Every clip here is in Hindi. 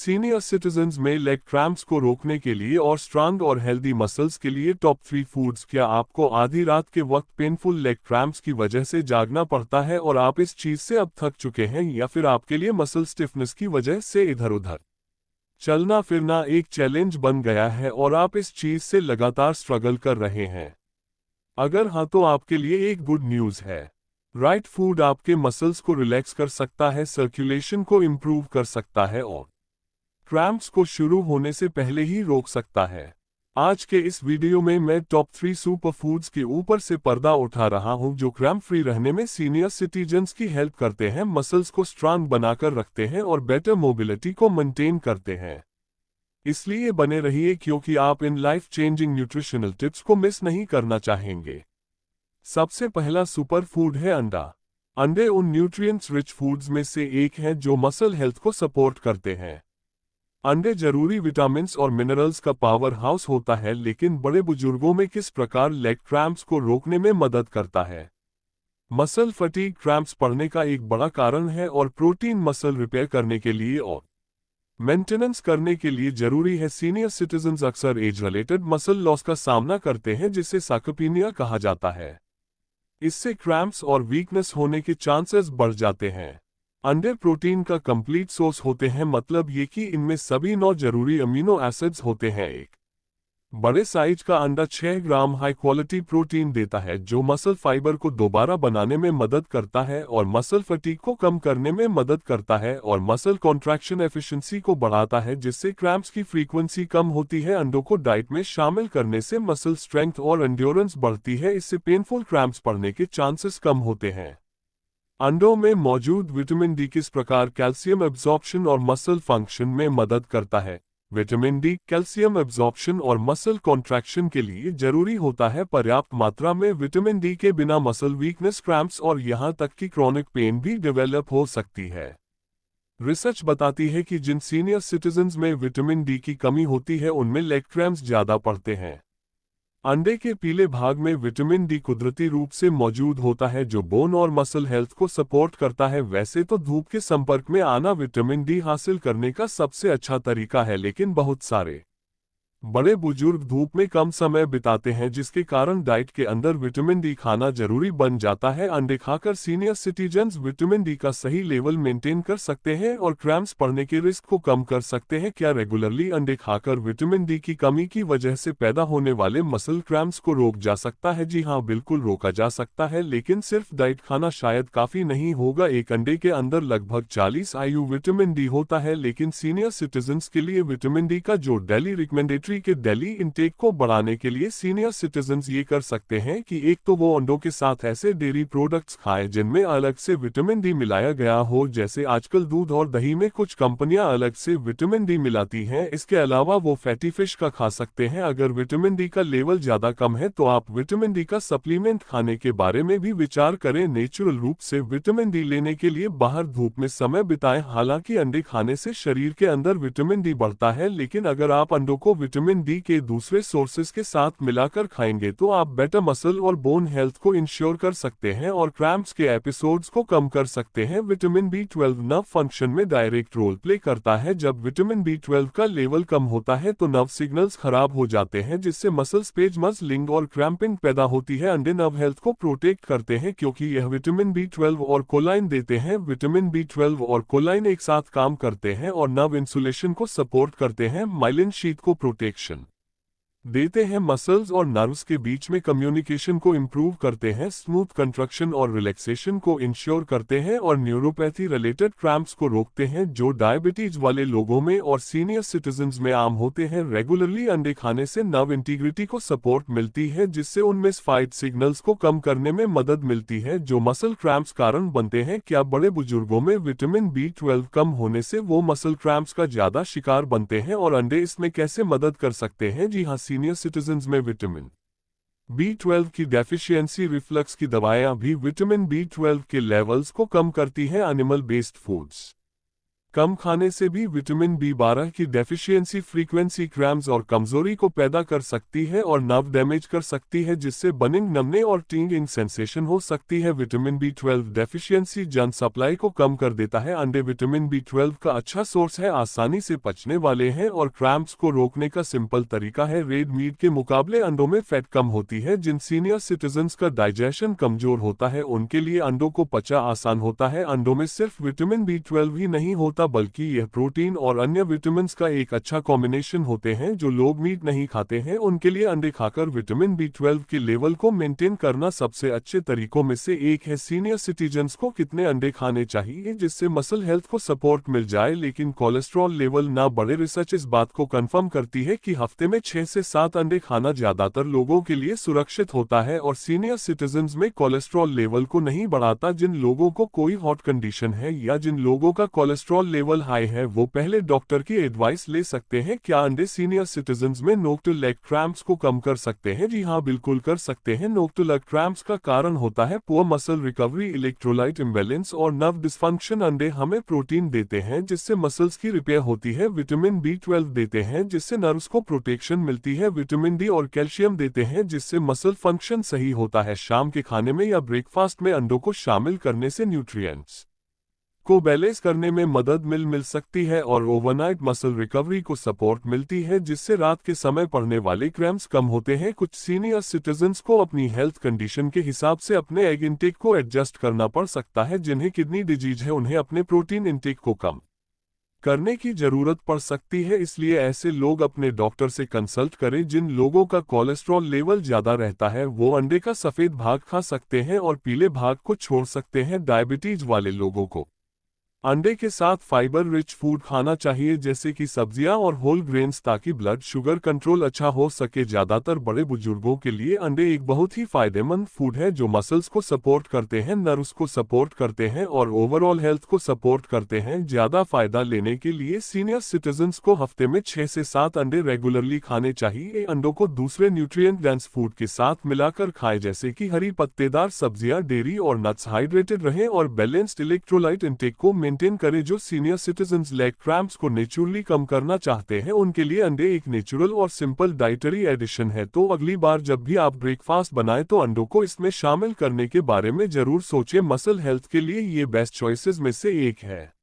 सीनियर सिटीजन्स में लेग क्रैम्प्स को रोकने के लिए और स्ट्रांग और हेल्दी मसल्स के लिए टॉप 3 फूड्स। क्या आपको आधी रात के वक्त पेनफुल लेग क्रैम्प्स की वजह से जागना पड़ता है और आप इस चीज से अब थक चुके हैं, या फिर आपके लिए मसल स्टिफनेस की वजह से इधर उधर चलना फिरना एक चैलेंज बन गया है और आप इस चीज से लगातार स्ट्रगल कर रहे हैं? अगर हाँ, तो आपके लिए एक गुड न्यूज़ है। राइट फूड आपके मसल्स को रिलैक्स कर सकता है, सर्कुलेशन को इम्प्रूव कर सकता है और क्रैम्प्स को शुरू होने से पहले ही रोक सकता है। आज के इस वीडियो में मैं टॉप 3 सुपर फूड्स के ऊपर से पर्दा उठा रहा हूं जो क्रैम्प फ्री रहने में सीनियर सिटीजन्स की हेल्प करते हैं, मसल्स को स्ट्रांग बनाकर रखते हैं और बेटर मोबिलिटी को मेंटेन करते हैं। इसलिए बने रहिए क्योंकि आप in life changing nutritional tips को मिस नहीं करना चाहेंगे। सबसे पहला सुपर फूड है अंडा। अंडे उन न्यूट्रिएंट्स रिच फूड्स में से एक है जो मसल हेल्थ को सपोर्ट करते हैं। अंडे जरूरी विटामिन्स और मिनरल्स का पावर हाउस होता है, लेकिन बड़े बुजुर्गों में किस प्रकार लेग क्रैम्प्स को रोकने में मदद करता है। मसल फटीग क्रैम्प्स पड़ने का एक बड़ा कारण है और प्रोटीन मसल रिपेयर करने के लिए और मेंटेनेंस करने के लिए जरूरी है। सीनियर सिटीजन्स अक्सर एज रिलेटेड मसल लॉस का सामना करते हैं जिसे सार्कोपीनिया कहा जाता है। इससे क्रैम्प्स और वीकनेस होने के चांसेस बढ़ जाते हैं। अंडे प्रोटीन का कंप्लीट सोर्स होते हैं, मतलब ये कि इनमें सभी 9 जरूरी अमीनो एसिड्स होते हैं। एक बड़े साइज का अंडा 6 ग्राम हाई क्वालिटी प्रोटीन देता है जो मसल फाइबर को दोबारा बनाने में मदद करता है और मसल फटीग को कम करने में मदद करता है और मसल कॉन्ट्रैक्शन एफिशिएंसी को बढ़ाता है, जिससे क्रैम्प्स की फ्रीक्वेंसी कम होती है। अंडों को डाइट में शामिल करने से मसल स्ट्रेंथ और एंड्योरेंस बढ़ती है, इससे पेनफुल क्रैम्प्स पड़ने के चांसेस कम होते हैं। अंडों में मौजूद विटामिन डी किस प्रकार कैल्शियम एब्जॉर्प्शन और मसल फंक्शन में मदद करता है। विटामिन डी कैल्शियम एब्जॉर्प्शन और मसल कॉन्ट्रैक्शन के लिए जरूरी होता है। पर्याप्त मात्रा में विटामिन डी के बिना मसल वीकनेस, क्रैम्प्स और यहां तक कि क्रॉनिक पेन भी डेवलप हो सकती है। रिसर्च बताती है कि जिन सीनियर सिटीजन्स में विटामिन डी की कमी होती है उनमें लेग क्रैम्प्स ज्यादा पड़ते हैं। अंडे के पीले भाग में विटामिन डी कुदरती रूप से मौजूद होता है जो बोन और मसल हेल्थ को सपोर्ट करता है। वैसे तो धूप के संपर्क में आना विटामिन डी हासिल करने का सबसे अच्छा तरीका है, लेकिन बहुत सारे बड़े बुजुर्ग धूप में कम समय बिताते हैं, जिसके कारण डाइट के अंदर विटामिन डी खाना जरूरी बन जाता है। अंडे खाकर सीनियर सिटीजन्स विटामिन डी का सही लेवल मेंटेन कर सकते हैं और क्रैम्प्स पड़ने के रिस्क को कम कर सकते हैं। क्या रेगुलरली अंडे खाकर विटामिन डी की कमी की वजह से पैदा होने वाले मसल क्रैम्प्स को रोक जा सकता है? जी हाँ, बिल्कुल रोका जा सकता है, लेकिन सिर्फ डाइट खाना शायद काफी नहीं होगा। एक अंडे के अंदर लगभग 40 IU विटामिन डी होता है, लेकिन सीनियर सिटीजन्स के लिए विटामिन डी का जो डेली रिकमेंडेटरी के डेली इंटेक को बढ़ाने के लिए सीनियर सिटीजन्स ये कर सकते हैं कि एक तो वो अंडों के साथ ऐसे डेयरी प्रोडक्ट्स खाएं जिनमें अलग से विटामिन डी मिलाया गया हो, जैसे आजकल दूध और दही में कुछ कंपनियां अलग से विटामिन डी मिलाती हैं। इसके अलावा वो फैटी फिश का खा सकते हैं। अगर विटामिन डी का लेवल ज्यादा कम है तो आप विटामिन डी का सप्लीमेंट खाने के बारे में भी विचार करें। नेचुरल रूप से विटामिन डी लेने के लिए बाहर धूप में समय बिताएं। हालांकि अंडे खाने से शरीर के अंदर विटामिन डी बढ़ता है, लेकिन अगर आप अंडों को विटामिन डी के दूसरे सोर्सेज के साथ मिलाकर खाएंगे तो आप बेटर मसल और बोन हेल्थ को इंश्योर कर सकते हैं और क्रैम्प्स के एपिसोड्स को कम कर सकते हैं। विटामिन B12 नर्व फंक्शन में डायरेक्ट रोल प्ले करता है। जब विटामिन B12 का लेवल कम होता है तो नर्व सिग्नल्स खराब हो जाते हैं, जिससे मसल स्पेजमसलिंग और क्रैम्पिंग पैदा होती है। अंडे नर्व हेल्थ को प्रोटेक्ट करते हैं क्योंकि यह विटामिन B12 और कोलाइन देते हैं। विटामिन B12 और कोलाइन एक साथ काम करते हैं और नर्व इंसुलेशन को सपोर्ट करते हैं। माइलिन शीथ को प्रोटेक्शन देते हैं। मसल्स और नर्व्स के बीच में कम्युनिकेशन को इंप्रूव करते हैं। स्मूथ कंट्रक्शन और रिलैक्सेशन को इंश्योर करते हैं और न्यूरोपैथी रिलेटेड क्रैम्प्स को रोकते हैं जो डायबिटीज वाले लोगों में और सीनियर सिटीजन्स में आम होते हैं। रेगुलरली अंडे खाने से नर्व इंटीग्रिटी को सपोर्ट मिलती है, जिससे उनमें फाइट सिग्नल्स को कम करने में मदद मिलती है जो मसल क्रैम्प्स कारण बनते हैं। क्या बड़े बुजुर्गों में विटामिन B12 कम होने से वो मसल क्रैम्प्स का ज्यादा शिकार बनते हैं और अंडे इसमें कैसे मदद कर सकते हैं? जी हाँ, सीनियर सिटीजन्स में विटामिन B12 की डेफिशिएंसी रिफ्लक्स की दवाएं भी विटामिन B12 के लेवल्स को कम करती हैं। एनिमल बेस्ड फूड्स कम खाने से भी विटामिन B12 की डेफिशिएंसी फ्रीक्वेंसी क्रैम्स और कमजोरी को पैदा कर सकती है और नर्व डैमेज कर सकती है, जिससे बर्निंग, नमने और टिंगिंग सेंसेशन हो सकती है। विटामिन B12 डेफिशिएंसी जन सप्लाई को कम कर देता है। अंडे विटामिन B12 का अच्छा सोर्स है, आसानी से पचने वाले हैं और क्रैम्प्स को रोकने का सिंपल तरीका है। रेड मीट के मुकाबले अंडों में फैट कम होती है। जिन सीनियर सिटीजन्स का डाइजेशन कमजोर होता है उनके लिए अंडों को पचा आसान होता है। अंडों में सिर्फ विटामिन B12 ही नहीं होता बल्कि यह प्रोटीन और अन्य विटामिन्स का एक अच्छा कॉम्बिनेशन होते हैं। जो लोग मीट नहीं खाते हैं उनके लिए अंडे खाकर विटामिन B12 के लेवल को मेंटेन करना सबसे अच्छे तरीकों में से एक है। सीनियर सिटीजन्स को कितने अंडे खाने चाहिए जिससे मसल हेल्थ को सपोर्ट मिल जाए लेकिन कोलेस्ट्रॉल लेवल ना बढ़े? रिसर्च इस बात को कंफर्म करती है कि हफ्ते में 6 से 7 अंडे खाना ज्यादातर लोगों के लिए सुरक्षित होता है और सीनियर सिटीजन्स में कोलेस्ट्रॉल लेवल को नहीं बढ़ाता। जिन लोगों को कोई हार्ट कंडीशन है या जिन लोगों का कोलेस्ट्रॉल लेवल हाई है वो पहले डॉक्टर की एडवाइस ले सकते हैं। क्या अंडे सीनियर सिटीजन्स में नोक टू लेग क्रैम्प्स को कम कर सकते हैं? जी हाँ, बिल्कुल कर सकते हैं। नोक टू लेग क्रैम्प्स का कारण होता है poor muscle recovery, electrolyte imbalance और नर्व डिस्फंक्शन। अंडे हमें प्रोटीन देते हैं जिससे मसल्स की रिपेयर होती है, विटामिन B12 देते हैं जिससे नर्व्स को प्रोटेक्शन मिलती है, विटामिन D और कैल्शियम देते हैं जिससे मसल फंक्शन सही होता है। शाम के खाने में या ब्रेकफास्ट में अंडों को शामिल करने से न्यूट्रिएंट्स को बैलेंस करने में मदद मिल सकती है और ओवरनाइट मसल रिकवरी को सपोर्ट मिलती है जिससे रात के समय पड़ने वाले क्रैम्प्स कम होते हैं। कुछ सीनियर सिटीजन्स को अपनी हेल्थ कंडीशन के हिसाब से अपने एग इंटेक को एडजस्ट करना पड़ सकता है। जिन्हें किडनी डिजीज है उन्हें अपने प्रोटीन इंटेक को कम करने की जरूरत पड़ सकती है, इसलिए ऐसे लोग अपने डॉक्टर से कंसल्ट करें। जिन लोगों का कोलेस्ट्रॉल लेवल ज्यादा रहता है वो अंडे का सफेद भाग खा सकते हैं और पीले भाग को छोड़ सकते हैं। डायबिटीज वाले लोगों को अंडे के साथ फाइबर रिच फूड खाना चाहिए जैसे कि सब्जियां और होल ग्रेन्स ताकि ब्लड शुगर कंट्रोल अच्छा हो सके। ज्यादातर बड़े बुजुर्गों के लिए अंडे एक बहुत ही फायदेमंद फूड है जो मसल्स को सपोर्ट करते हैं, नर्व्स को सपोर्ट करते हैं और ओवरऑल हेल्थ को सपोर्ट करते हैं। ज्यादा फायदा लेने के लिए सीनियर सिटीजन्स को हफ्ते में 6 से 7 अंडे रेगुलरली खाने चाहिए। अंडों को दूसरे न्यूट्रिएंट डेंस फूड के साथ मिलाकर खाएं जैसे कि हरी पत्तेदार सब्जियां, डेयरी और नट्स। हाइड्रेटेड रहें और बैलेंस्ड इलेक्ट्रोलाइट इंटेक को मेंटेन करें। जो सीनियर सिटीजन्स लेग क्रैम्प्स को नेचुरली कम करना चाहते हैं उनके लिए अंडे एक नेचुरल और सिंपल डाइटरी एडिशन है। तो अगली बार जब भी आप ब्रेकफास्ट बनाएं तो अंडों को इसमें शामिल करने के बारे में जरूर सोचें। मसल हेल्थ के लिए ये बेस्ट चॉइसेस में से एक है।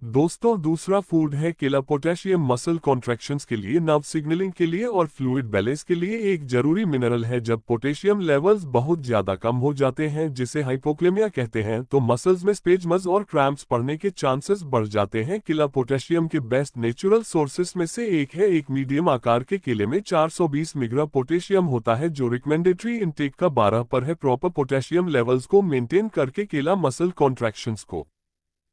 दोस्तों, दूसरा फूड है केला। पोटेशियम मसल कॉन्ट्रैक्शंस के लिए, नर्व सिग्नलिंग के लिए और फ्लूइड बैलेंस के लिए एक जरूरी मिनरल है। जब पोटेशियम लेवल्स बहुत ज्यादा कम हो जाते हैं जिसे हाइपोक्लेमिया कहते हैं तो मसल्स में स्पेजमस और क्रैम्प्स पड़ने के चांसेस बढ़ जाते हैं। केला पोटेशियम के बेस्ट नेचुरल सोर्सेस में से एक है। एक मीडियम आकार के केले में 420 मिलीग्राम पोटेशियम होता है जो रिकमेंडेटरी इंटेक का 12 पर है। प्रॉपर पोटेशियम लेवल्स को मेंटेन करके केला मसल कॉन्ट्रैक्शंस को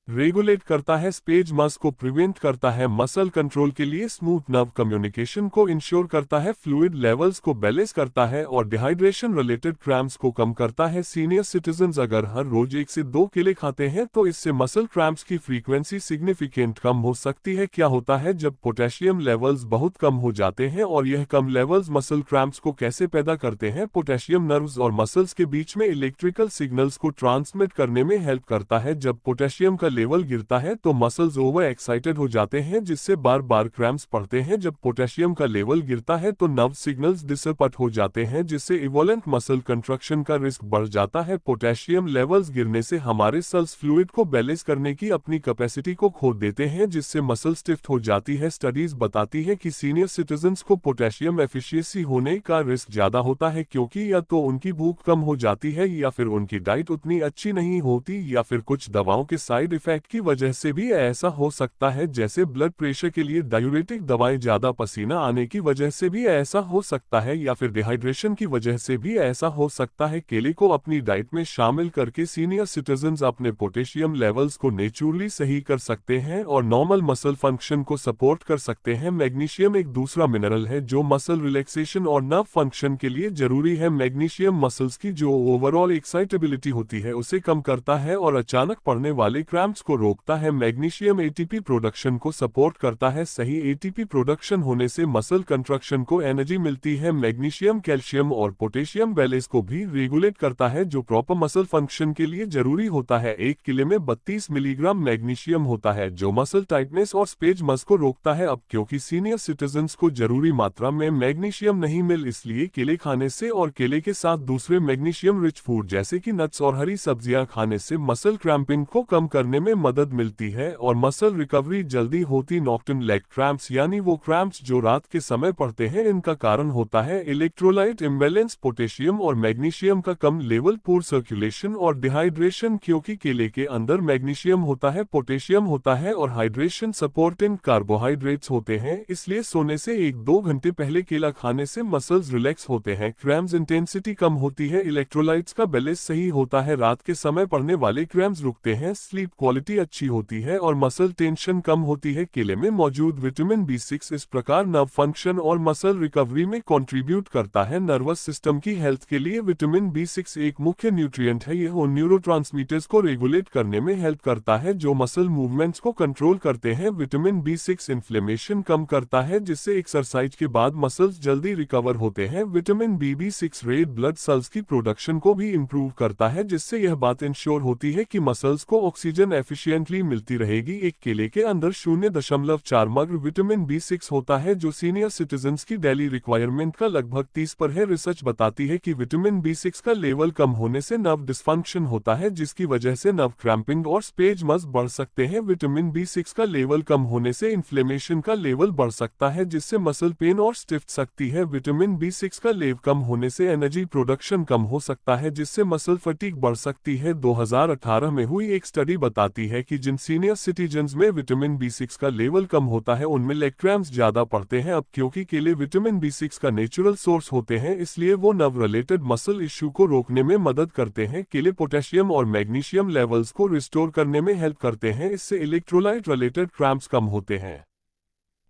रेगुलेट करता है, स्पेज मस को प्रिवेंट करता है, मसल कंट्रोल के लिए स्मूथ नर्व कम्युनिकेशन को इंश्योर करता है, फ्लूइड लेवल्स को बैलेंस करता है और डिहाइड्रेशन रिलेटेड क्रैम्प्स को कम करता है। सीनियर सिटीजन्स अगर हर रोज 1 से 2 केले खाते हैं तो इससे मसल क्रैम्प्स की फ्रीक्वेंसी सिग्निफिकेंट कम हो सकती है। क्या होता है जब पोटेशियम लेवल्स बहुत कम हो जाते हैं और यह कम लेवल्स मसल क्रैम्प्स को कैसे पैदा करते हैं? पोटेशियम नर्व्स और मसल्स के बीच में इलेक्ट्रिकल सिग्नल्स को ट्रांसमिट करने में हेल्प करता है। जब पोटेशियम का लेवल गिरता है तो मसल्स ओवर एक्साइटेड हो जाते हैं जिससे बार बार क्रैम्प्स पड़ते हैं। जब पोटेशियम का लेवल गिरता है तो नर्व सिग्नल्स डिसरप्ट हो जाते हैं जिससे इवोलेंट मसल कंट्रक्शन का रिस्क बढ़ जाता है। पोटेशियम लेवल्स गिरने से हमारे सेल्स फ्लूइड को बैलेंस करने की अपनी कैपेसिटी को खो देते हैं जिससे मसल स्टिफ हो जाती है। स्टडीज बताती है कि सीनियर सिटीजन्स को पोटेशियम एफिशिएंसी होने का रिस्क ज्यादा होता है क्योंकि या तो उनकी भूख कम हो जाती है या फिर उनकी डाइट उतनी अच्छी नहीं होती या फिर कुछ दवाओं के साइड इफेक्ट की वजह से भी ऐसा हो सकता है। जैसे ब्लड प्रेशर के लिए डायूरेटिक दवाएं, ज्यादा पसीना आने की वजह से भी ऐसा हो सकता है या फिर डिहाइड्रेशन की वजह से भी ऐसा हो सकता है। केले को अपनी डाइट में शामिल करके सीनियर सिटीजन्स अपने पोटेशियम लेवल्स को नेचुरली सही कर सकते हैं और नॉर्मल मसल फंक्शन को सपोर्ट कर सकते हैं। मैग्नीशियम एक दूसरा मिनरल है जो मसल रिलैक्सेशन और नर्व फंक्शन के लिए जरूरी है। मैग्नीशियम मसल्स की जो ओवरऑल एक्साइटेबिलिटी होती है उसे कम करता है और अचानक पड़ने वाले क्रैम्प्स क्रैम्प्स को रोकता है। मैग्नीशियम एटीपी प्रोडक्शन को सपोर्ट करता है। सही एटीपी प्रोडक्शन होने से मसल कंट्रक्शन को एनर्जी मिलती है। मैग्नीशियम कैल्शियम और पोटेशियम बैलेंस को भी रेगुलेट करता है जो प्रॉपर मसल फंक्शन के लिए जरूरी होता है। एक केले में 32 मिलीग्राम मैग्नीशियम होता है जो मसल टाइटनेस और स्पेजम्स को रोकता है। अब क्योंकि सीनियर सिटीजन्स को जरूरी मात्रा में मैग्नीशियम नहीं मिल, इसलिए केले खाने से और केले के साथ दूसरे मैग्नीशियम रिच फूड जैसे कि नट्स और हरी सब्जियां खाने से मसल क्रैम्पिंग को कम करने में मदद मिलती है और मसल रिकवरी जल्दी होती। नॉक्टर्नल लेग क्रैम्प्स यानी वो क्रैम्प्स जो रात के समय पड़ते हैं, इनका कारण होता है इलेक्ट्रोलाइट इम्बैलेंस, पोटेशियम और मैग्नीशियम का कम लेवल, पूर सर्कुलेशन और डिहाइड्रेशन। क्योंकि केले के अंदर मैग्नीशियम होता है, पोटेशियम होता है और हाइड्रेशन सपोर्टिंग कार्बोहाइड्रेट्स होते हैं, इसलिए सोने से 1-2 घंटे पहले केला खाने से मसल्स रिलैक्स होते हैं, क्रैम्प्स इंटेंसिटी कम होती है, इलेक्ट्रोलाइट्स का बैलेंस सही होता है, रात के समय पड़ने वाले क्रैम्प्स रुकते हैं, स्लीप क्वालिटी अच्छी होती है और मसल टेंशन कम होती है। केले में मौजूद विटामिन B6 इस प्रकार नर्व फंक्शन और मसल रिकवरी में कंट्रीब्यूट करता है। नर्वस सिस्टम की हेल्थ के लिए विटामिन B6 एक मुख्य न्यूट्रिएंट है। यह न्यूरोट्रांसमीटर्स को रेगुलेट करने में हेल्प करता है जो मसल मूवमेंट्स को कंट्रोल करते हैं। विटामिन B6 इन्फ्लेमेशन कम करता है जिससे एक्सरसाइज के बाद मसल्स जल्दी रिकवर होते हैं। Vitamin B6 red blood cells की प्रोडक्शन को भी इम्प्रूव करता है जिससे यह बात इंश्योर होती है कि मसल्स को ऑक्सीजन एफिशिएंटली मिलती रहेगी। एक केले के अंदर 0.4 मग विटामिन B6 होता है जो सीनियर सिटीजन्स की डेली रिक्वायरमेंट का लगभग 30 पर है। रिसर्च बताती है कि विटामिन B6 का लेवल कम होने से नर्व डिस्फंक्शन होता है जिसकी वजह से नर्व क्रैम्पिंग और स्पेजम्स बढ़ सकते हैं। विटामिन B6 का लेवल कम होने से इन्फ्लेमेशन का लेवल बढ़ सकता है जिससे मसल पेन और स्टिफ सकती है। विटामिन B6 का लेवल कम होने से एनर्जी प्रोडक्शन कम हो सकता है जिससे मसल फटीग बढ़ सकती है। 2018 में हुई एक स्टडी बताती है कि जिन सीनियर सिटीजन्स में विटामिन B6 का लेवल कम होता है उनमें लेग क्रैम्प्स ज्यादा पड़ते हैं। अब क्योंकि केले विटामिन B6 का नेचुरल सोर्स होते हैं इसलिए वो नर्व रिलेटेड मसल इश्यू को रोकने में मदद करते हैं। केले पोटेशियम और मैग्नीशियम लेवल्स को रिस्टोर करने में हेल्प करते हैं, इससे इलेक्ट्रोलाइट रिलेटेड क्रैम्प्स कम होते हैं।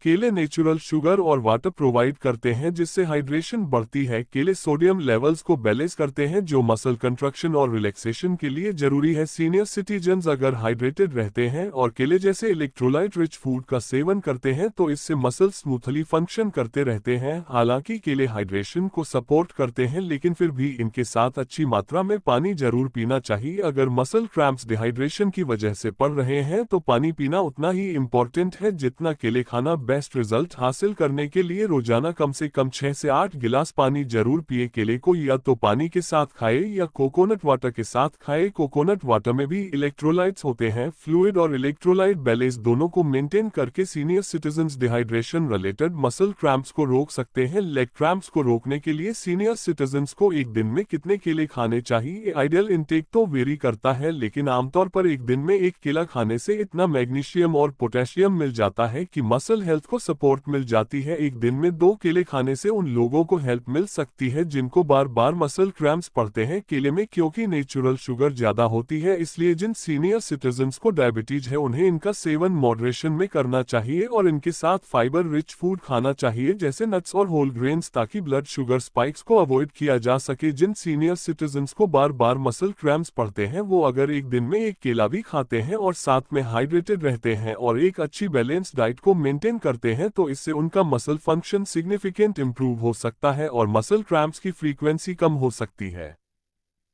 केले नेचुरल शुगर और वाटर प्रोवाइड करते हैं जिससे हाइड्रेशन बढ़ती है। केले सोडियम लेवल्स को बैलेंस करते हैं जो मसल कंट्रक्शन और रिलैक्सेशन के लिए जरूरी है। सीनियर सिटीजन्स अगर हाइड्रेटेड रहते हैं और केले जैसे इलेक्ट्रोलाइट रिच फूड का सेवन करते हैं तो इससे मसल स्मूथली फंक्शन करते रहते हैं। हालांकि केले हाइड्रेशन को सपोर्ट करते हैं लेकिन फिर भी इनके साथ अच्छी मात्रा में पानी जरूर पीना चाहिए। अगर मसल क्रैम्प्स डिहाइड्रेशन की वजह से पड़ रहे हैं तो पानी पीना उतना ही इम्पोर्टेंट है जितना केले खाना। बेस्ट रिजल्ट हासिल करने के लिए रोजाना कम से कम 6 से 8 गिलास पानी जरूर पिए। केले को या तो पानी के साथ खाए या कोकोनट वाटर के साथ खाए। कोकोनट वाटर में भी इलेक्ट्रोलाइट्स होते हैं। फ्लूइड और इलेक्ट्रोलाइट बैलेंस दोनों को मेंटेन करके senior citizens dehydration related muscle cramps को रोक सकते हैं। लेग क्रैम्प्स को रोकने के लिए सीनियर सिटीजन्स को एक दिन में कितने केले खाने चाहिए? आइडियल इंटेक तो वेरी करता है लेकिन आमतौर पर एक दिन में 1 केला खाने से इतना मैग्नीशियम और पोटेशियम मिल जाता है कि मसल हेल्थ को सपोर्ट मिल जाती है। एक दिन में 2 केले खाने से उन लोगों को हेल्प मिल सकती है जिनको बार बार मसल क्रैम्प्स पड़ते हैं। केले में क्योंकि नेचुरल शुगर ज्यादा होती है इसलिए जिन सीनियर सिटीजन्स को डायबिटीज है उन्हें इनका सेवन मॉडरेशन में करना चाहिए और इनके साथ फाइबर रिच फूड खाना चाहिए जैसे नट्स और होल ग्रेन्स ताकि ब्लड शुगर स्पाइक्स को अवॉइड किया जा सके। जिन सीनियर सिटीजन्स को बार बार मसल क्रैम्प्स पड़ते हैं वो अगर एक दिन में 1 केला भी खाते हैं और साथ में हाइड्रेटेड रहते हैं और एक अच्छी बैलेंस डाइट को मेंटेन करते हैं तो इससे उनका मसल फंक्शन सिग्निफिकेंट इंप्रूव हो सकता है और मसल क्रैम्प्स की फ्रीक्वेंसी कम हो सकती है।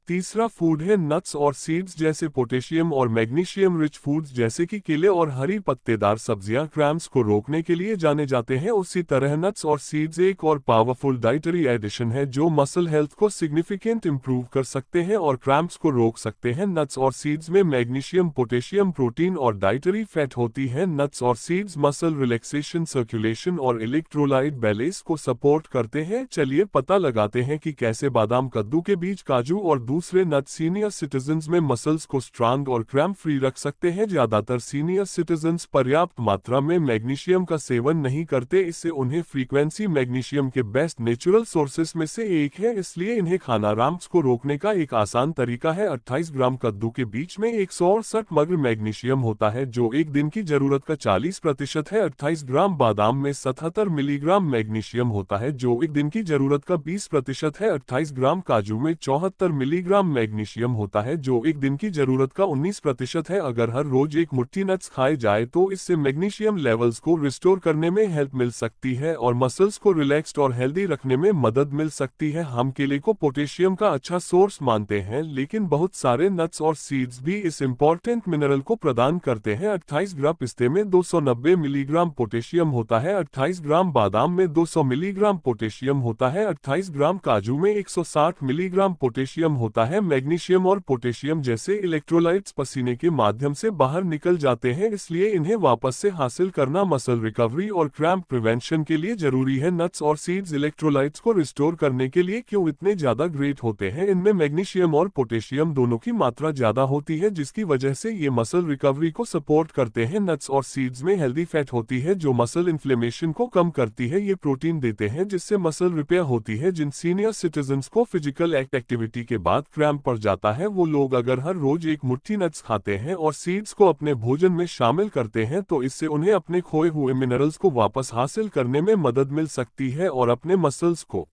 तीसरा फूड है नट्स और सीड्स जैसे पोटेशियम और मैग्नीशियम रिच फूड्स जैसे कि केले और हरी पत्तेदार सब्जियां क्रैम्प्स को रोकने के लिए जाने जाते हैं। उसी तरह नट्स और सीड्स एक और पावरफुल डाइटरी एडिशन है जो मसल हेल्थ को सिग्निफिकेंट इंप्रूव कर सकते हैं और क्रैम्प्स को रोक सकते हैं। नट्स और सीड्स में मैग्नीशियम, पोटेशियम, प्रोटीन और डाइटरी फैट होती है। नट्स और सीड्स मसल रिलैक्सेशन, सर्कुलेशन और इलेक्ट्रोलाइट बैलेंस को सपोर्ट करते हैं। चलिए पता लगाते हैं कि कैसे बादाम, कद्दू के बीज, काजू और दूसरे नट सीनियर सिटीजन्स में मसल्स को स्ट्रांग और क्रैम्प फ्री रख सकते हैं। ज्यादातर सीनियर सिटीजन्स पर्याप्त मात्रा में मैग्नीशियम का सेवन नहीं करते, इससे उन्हें फ्रीक्वेंसी मैग्नीशियम के बेस्ट नेचुरल सोर्सेस में से एक है, इसलिए इन्हें खाना। क्रैम्प्स को रोकने का एक आसान तरीका है। 28 ग्राम कद्दू के बीज में 168 मग मैग्नीशियम होता है जो एक दिन की जरूरत का 40% है। 28 ग्राम बादाम में 77 मिलीग्राम मैग्नीशियम होता है जो एक दिन की जरूरत का 20% है। 28 ग्राम काजू में 74 मिलीग्राम मिलीग्राम मैग्नीशियम होता है जो एक दिन की जरूरत का 19% है। अगर हर रोज एक मुट्ठी नट्स खाए जाए तो इससे मैग्नीशियम लेवल्स को रिस्टोर करने में हेल्प मिल सकती है और मसल्स को रिलैक्स्ड और हेल्दी रखने में मदद मिल सकती है। हम केले को पोटेशियम का अच्छा सोर्स मानते हैं, लेकिन बहुत सारे नट्स और सीड्स भी इस इंपॉर्टेंट मिनरल को प्रदान करते हैं। 28 ग्राम पिस्ते में 290 मिलीग्राम पोटेशियम होता है, 28 ग्राम बादाम में 200 मिलीग्राम पोटेशियम होता है, 28 ग्राम काजू में 160 मिलीग्राम पोटेशियम होता है। मैग्नीशियम और पोटेशियम जैसे इलेक्ट्रोलाइट्स पसीने के माध्यम से बाहर निकल जाते हैं, इसलिए इन्हें वापस से हासिल करना मसल रिकवरी और क्रैम्प प्रिवेंशन के लिए जरूरी है। नट्स और सीड्स इलेक्ट्रोलाइट्स को रिस्टोर करने के लिए क्यों इतने ज्यादा ग्रेट होते हैं? इनमें मैग्नीशियम और पोटेशियम दोनों की मात्रा ज्यादा होती है, जिसकी वजह से ये मसल रिकवरी को सपोर्ट करते हैं। नट्स और सीड्स में हेल्दी फैट होती है जो मसल इन्फ्लेमेशन को कम करती है। ये प्रोटीन देते हैं जिससे मसल रिपेयर होती है। जिन सीनियर सिटीजन्स को फिजिकल एक्टिविटी के बाद क्रैम्प पड़ जाता है, वो लोग अगर हर रोज एक मुट्ठी नट्स खाते हैं और सीड्स को अपने भोजन में शामिल करते हैं तो इससे उन्हें अपने खोए हुए मिनरल्स को वापस हासिल करने में मदद मिल सकती है और अपने मसल्स को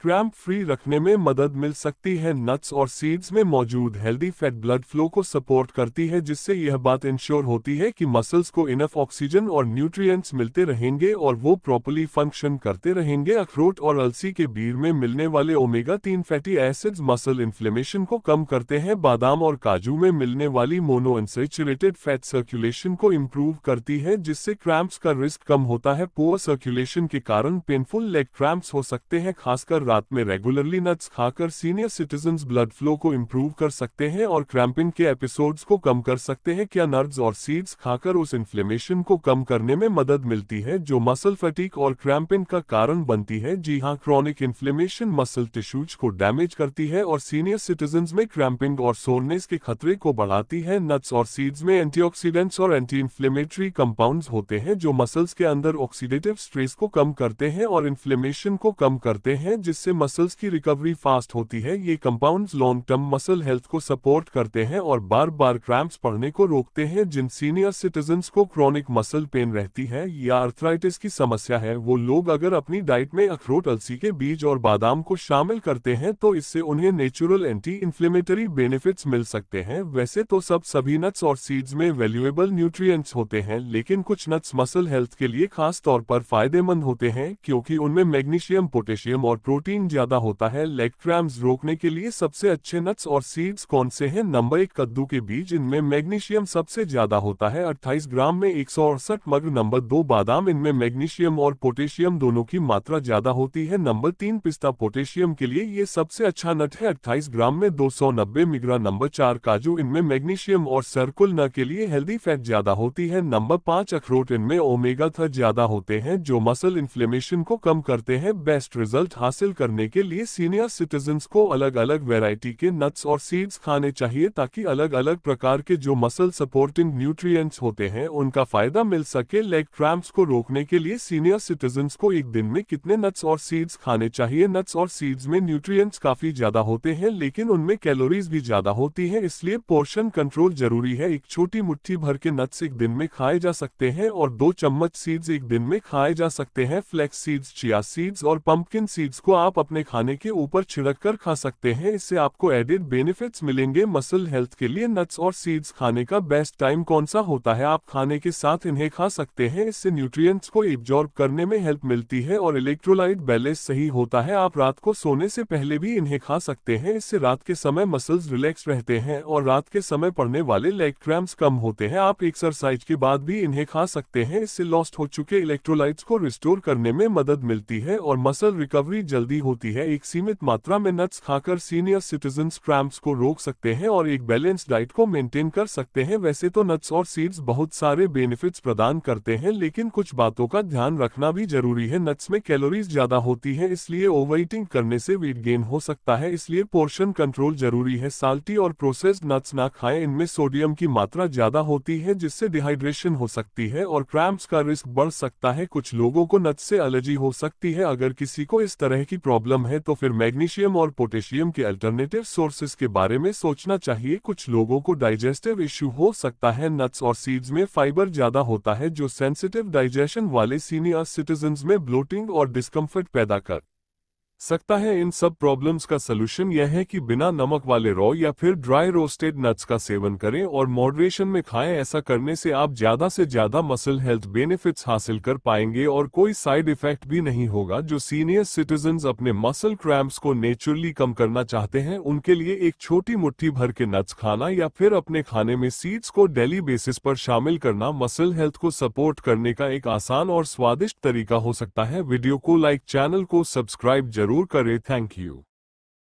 क्रैम्प फ्री रखने में मदद मिल सकती है। नट्स और सीड्स में मौजूद हेल्दी फैट ब्लड फ्लो को सपोर्ट करती है, जिससे यह बात इंश्योर होती है कि मसल्स को इनफ ऑक्सीजन और न्यूट्रिएंट्स मिलते रहेंगे और वो प्रॉपर्ली फंक्शन करते रहेंगे। अखरोट और अलसी के बीज में मिलने वाले omega 3 fatty acids muscle inflammation को कम करते हैं। बादाम और काजू में मिलने वाली मोनोअनसैचुरेटेड फैट सर्कुलेशन को इम्प्रूव करती है, जिससे क्रैम्प्स का रिस्क कम होता है। पुअर सर्कुलेशन के कारण पेनफुल लेग क्रैम्प्स हो सकते हैं। खासकर रात में रेगुलरली नट्स खाकर सीनियर सिटीजन्स ब्लड फ्लो को इम्प्रूव कर सकते हैं और क्रैम्पिंग के एपिसोड्स को कम कर सकते हैं। क्या नट्स और सीड्स खाकर उस इन्फ्लेमेशन को कम करने में मदद मिलती है जो मसल फटीग और क्रैम्पिंग का कारण बनती है? जी हाँ, क्रॉनिक इन्फ्लेमेशन मसल टिश्यूज को डैमेज करती है और सीनियर सिटीजन्स में क्रैम्पिंग और सोरनेस के खतरे को बढ़ाती है। नट्स और सीड्स में एंटीऑक्सीडेंट्स और एंटी इन्फ्लेमेटरी कंपाउंड्स होते हैं जो मसल्स के अंदर ऑक्सीडेटिव स्ट्रेस को कम करते हैं और इन्फ्लेमेशन को कम करते हैं, जिससे मसल्स की रिकवरी फास्ट होती है। ये compounds long term muscle health को सपोर्ट करते हैं और बार बार क्रैम्प्स पड़ने को रोकते हैं। जिन सीनियर सिटीजन्स को क्रॉनिक मसल पेन रहती है या आर्थराइटिस की समस्या है, वो लोग अगर अपनी डाइट में अखरोट, अलसी के बीज और बादाम को शामिल करते हैं तो इससे उन्हें नेचुरल एंटी इन्फ्लेमेटरी बेनिफिट्स मिल सकते हैं। वैसे तो सभी नट्स और सीड्स में वैल्यूएबल न्यूट्रिएंट्स होते हैं, लेकिन कुछ नट्स मसल हेल्थ के लिए खास तौर पर फायदेमंद होते हैं क्योंकि उनमें मैग्नीशियम, पोटेशियम और प्रोटीन ज्यादा होता है। लेग क्रैम्प्स रोकने के लिए सबसे अच्छे नट्स और सीड्स कौन से हैं? नंबर 1, कद्दू के बीज। इनमें मैग्नीशियम सबसे ज्यादा होता है, 28 ग्राम में 168 मग। नंबर 2, बादाम। इनमें मैग्नीशियम और पोटेशियम दोनों की मात्रा ज्यादा होती है। नंबर 3, पिस्ता। पोटेशियम के लिए ये सबसे अच्छा नट है, 28 ग्राम में 290 मिग्रा। नंबर 4, काजू। इनमें मैग्नीशियम और सर्कुल न के लिए हेल्दी फैट ज्यादा होती है। नंबर 5, अखरोट। इनमें ओमेगा 3 ज्यादा होते हैं जो मसल इन्फ्लेमेशन को कम करते हैं। बेस्ट रिजल्ट हासिल करने के लिए सीनियर सिटीजन्स को अलग अलग वैरायटी के नट्स और सीड्स खाने चाहिए ताकि अलग अलग प्रकार के जो मसल सपोर्टिंग न्यूट्रिएंट्स होते हैं उनका फायदा मिल सके। लेग क्रैम्प्स को रोकने के लिए सीनियर सिटीजन्स को एक दिन में कितने नट्स और सीड्स खाने चाहिए? नट्स और सीड्स में न्यूट्रिएंट्स काफी ज्यादा होते हैं, लेकिन उनमें कैलोरीज भी ज्यादा होती है, इसलिए पोर्शन कंट्रोल जरूरी है। एक छोटी मुट्ठी भर के नट्स एक दिन में खाए जा सकते हैं और 2 चम्मच सीड्स एक दिन में खाए जा सकते हैं। फ्लैक्स सीड्स, चिया सीड्स और पंपकिन सीड्स को आप अपने खाने के ऊपर छिड़क कर खा सकते हैं, इससे आपको एडिड बेनिफिट्स मिलेंगे। मसल हेल्थ के लिए नट्स और सीड्स खाने का बेस्ट टाइम कौन सा होता है? आप खाने के साथ इन्हें खा सकते हैं, इससे न्यूट्रिएंट्स को एब्जॉर्ब करने में हेल्प मिलती है और इलेक्ट्रोलाइट बैलेंस सही होता है। आप रात को सोने से पहले भी इन्हें खा सकते हैं, इससे रात के समय मसल्स रिलैक्स रहते हैं और रात के समय पड़ने वाले लेग क्रैम्प्स कम होते हैं। आप एक्सरसाइज के बाद भी इन्हें खा सकते हैं, इससे लॉस्ट हो चुके इलेक्ट्रोलाइट्स को रिस्टोर करने में मदद मिलती है और मसल रिकवरी जल्दी होती है। एक सीमित मात्रा में नट्स खाकर सीनियर सिटीजन्स क्रैम्प्स को रोक सकते हैं और एक बैलेंस डाइट को मेंटेन कर सकते हैं। वैसे तो नट्स और सीड्स बहुत सारे बेनिफिट्स प्रदान करते हैं, लेकिन कुछ बातों का ध्यान रखना भी जरूरी है। नट्स में कैलोरीज ज्यादा होती है, इसलिए ओवरईटिंग करने से वेट गेन हो सकता है, इसलिए पोर्शन कंट्रोल जरूरी है। साल्टी और प्रोसेस्ड नट्स ना खाएं, इनमें सोडियम की मात्रा ज्यादा होती है जिससे डिहाइड्रेशन हो सकती है और क्रैम्प्स का रिस्क बढ़ सकता है। कुछ लोगों को नट्स से एलर्जी हो सकती है। अगर किसी को इस तरह की प्रॉब्लम है तो फिर मैग्नीशियम और पोटेशियम के अल्टरनेटिव सोर्सेज के बारे में सोचना चाहिए। कुछ लोगों को डाइजेस्टिव इश्यू हो सकता है। नट्स और सीड्स में फाइबर ज्यादा होता है जो सेंसिटिव डाइजेशन वाले सीनियर सिटीजन्स में ब्लोटिंग और डिस्कम्फर्ट पैदा कर सकता है। इन सब प्रॉब्लम्स का सलूशन यह है कि बिना नमक वाले रॉ या फिर ड्राई रोस्टेड नट्स का सेवन करें और मॉडरेशन में खाएं। ऐसा करने से आप ज्यादा से ज्यादा मसल हेल्थ बेनिफिट्स हासिल कर पाएंगे और कोई साइड इफेक्ट भी नहीं होगा। जो सीनियर सिटीजन्स अपने मसल क्रैम्प्स को नेचुरली कम करना चाहते हैं, उनके लिए एक छोटी मुट्ठी भर के नट्स खाना या फिर अपने खाने में सीड्स को डेली बेसिस पर शामिल करना मसल हेल्थ को सपोर्ट करने का एक आसान और स्वादिष्ट तरीका हो सकता है। वीडियो को लाइक, चैनल को सब्सक्राइब जरूर करें। Thank you.